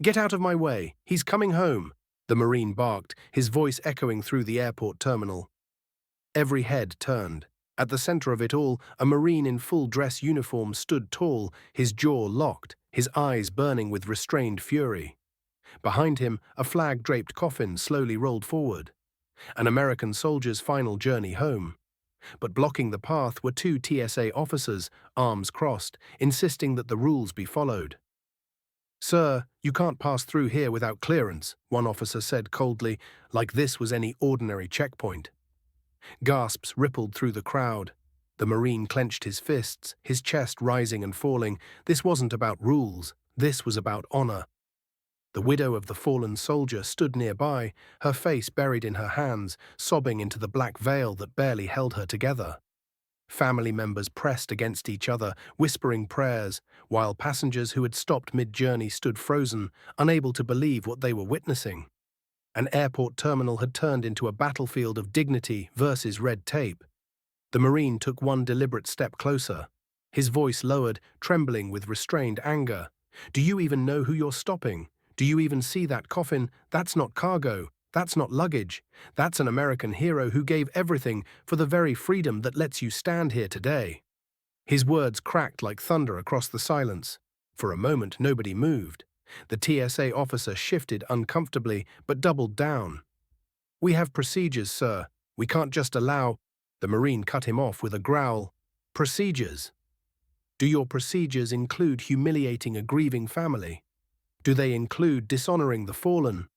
"Get out of my way! He's coming home!" the Marine barked, his voice echoing through the airport terminal. Every head turned. At the center of it all, a Marine in full dress uniform stood tall, his jaw locked, his eyes burning with restrained fury. Behind him, a flag-draped coffin slowly rolled forward. An American soldier's final journey home. But blocking the path were two TSA officers, arms crossed, insisting that the rules be followed. "Sir, you can't pass through here without clearance," one officer said coldly, like this was any ordinary checkpoint. Gasps rippled through the crowd. The Marine clenched his fists, his chest rising and falling. This wasn't about rules, this was about honor. The widow of the fallen soldier stood nearby, her face buried in her hands, sobbing into the black veil that barely held her together. Family members pressed against each other, whispering prayers, while passengers who had stopped mid-journey stood frozen, unable to believe what they were witnessing. An airport terminal had turned into a battlefield of dignity versus red tape. The Marine took one deliberate step closer. His voice lowered, trembling with restrained anger. "Do you even know who you're stopping? Do you even see that coffin? That's not cargo. That's not luggage. That's an American hero who gave everything for the very freedom that lets you stand here today." His words cracked like thunder across the silence. For a moment, nobody moved. The TSA officer shifted uncomfortably, but doubled down. "We have procedures, sir. We can't just allow—" The Marine cut him off with a growl. "Procedures? Do your procedures include humiliating a grieving family? Do they include dishonoring the fallen?"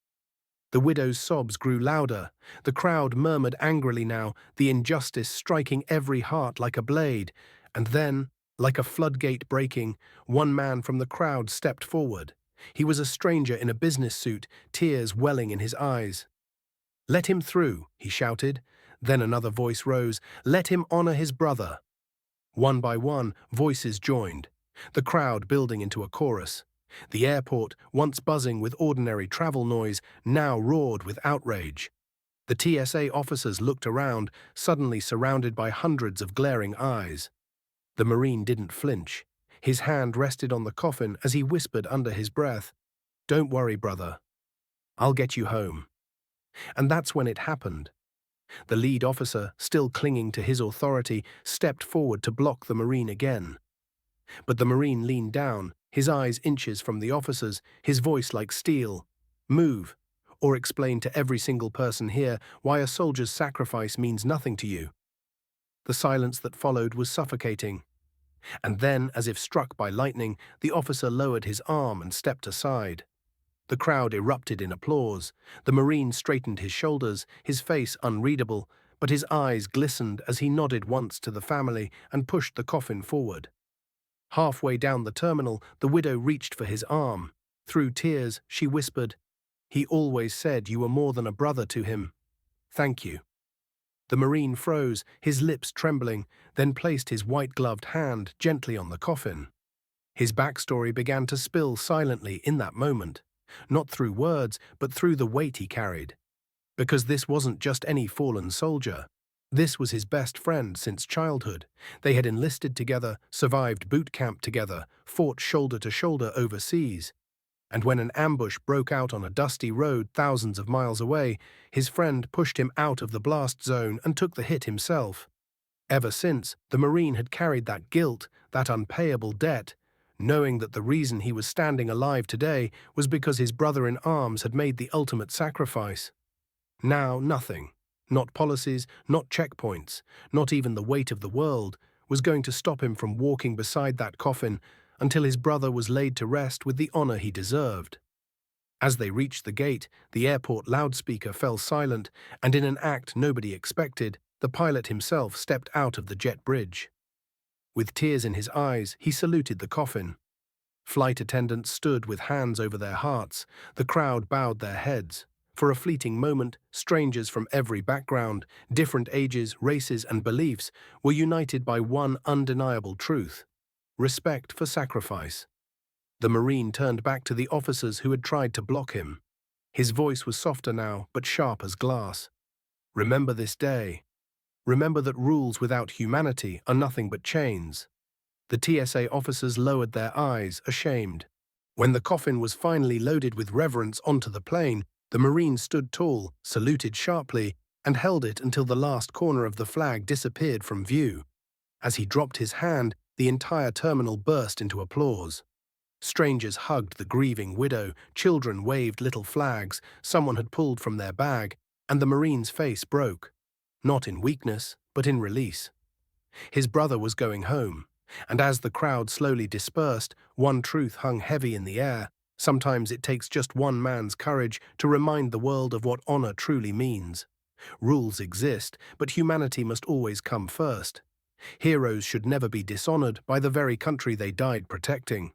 The widow's sobs grew louder. The crowd murmured angrily now, the injustice striking every heart like a blade. And then, like a floodgate breaking, one man from the crowd stepped forward. He was a stranger in a business suit, tears welling in his eyes. "Let him through," he shouted. Then another voice rose, "Let him honor his brother." One by one, voices joined, the crowd building into a chorus. The airport, once buzzing with ordinary travel noise, now roared with outrage. The TSA officers looked around, suddenly surrounded by hundreds of glaring eyes. The Marine didn't flinch. His hand rested on the coffin as he whispered under his breath, "Don't worry, brother. I'll get you home." And that's when it happened. The lead officer, still clinging to his authority, stepped forward to block the Marine again. But the Marine leaned down, his eyes inches from the officers, his voice like steel. "Move, or explain to every single person here why a soldier's sacrifice means nothing to you." The silence that followed was suffocating. And then, as if struck by lightning, the officer lowered his arm and stepped aside. The crowd erupted in applause. The Marine straightened his shoulders, his face unreadable, but his eyes glistened as he nodded once to the family and pushed the coffin forward. Halfway down the terminal, the widow reached for his arm. Through tears, she whispered, "He always said you were more than a brother to him. Thank you." The Marine froze, his lips trembling, then placed his white-gloved hand gently on the coffin. His backstory began to spill silently in that moment, not through words, but through the weight he carried. Because this wasn't just any fallen soldier. This was his best friend since childhood. They had enlisted together, survived boot camp together, fought shoulder to shoulder overseas. And when an ambush broke out on a dusty road thousands of miles away, his friend pushed him out of the blast zone and took the hit himself. Ever since, the Marine had carried that guilt, that unpayable debt, knowing that the reason he was standing alive today was because his brother-in-arms had made the ultimate sacrifice. Now nothing, not policies, not checkpoints, not even the weight of the world, was going to stop him from walking beside that coffin until his brother was laid to rest with the honor he deserved. As they reached the gate, the airport loudspeaker fell silent, and in an act nobody expected, the pilot himself stepped out of the jet bridge. With tears in his eyes, he saluted the coffin. Flight attendants stood with hands over their hearts. The crowd bowed their heads. For a fleeting moment, strangers from every background, different ages, races, and beliefs were united by one undeniable truth: respect for sacrifice. The Marine turned back to the officers who had tried to block him. His voice was softer now, but sharp as glass. "Remember this day. Remember that rules without humanity are nothing but chains." The TSA officers lowered their eyes, ashamed. When the coffin was finally loaded with reverence onto the plane, the Marine stood tall, saluted sharply, and held it until the last corner of the flag disappeared from view. As he dropped his hand, the entire terminal burst into applause. Strangers hugged the grieving widow, children waved little flags someone had pulled from their bag, and the Marine's face broke. Not in weakness, but in release. His brother was going home, and as the crowd slowly dispersed, one truth hung heavy in the air. Sometimes it takes just one man's courage to remind the world of what honor truly means. Rules exist, but humanity must always come first. Heroes should never be dishonored by the very country they died protecting.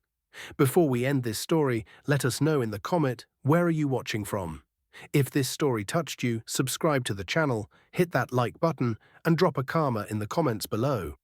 Before we end this story, let us know in the comment, where are you watching from? If this story touched you, subscribe to the channel, hit that like button, and drop a karma in the comments below.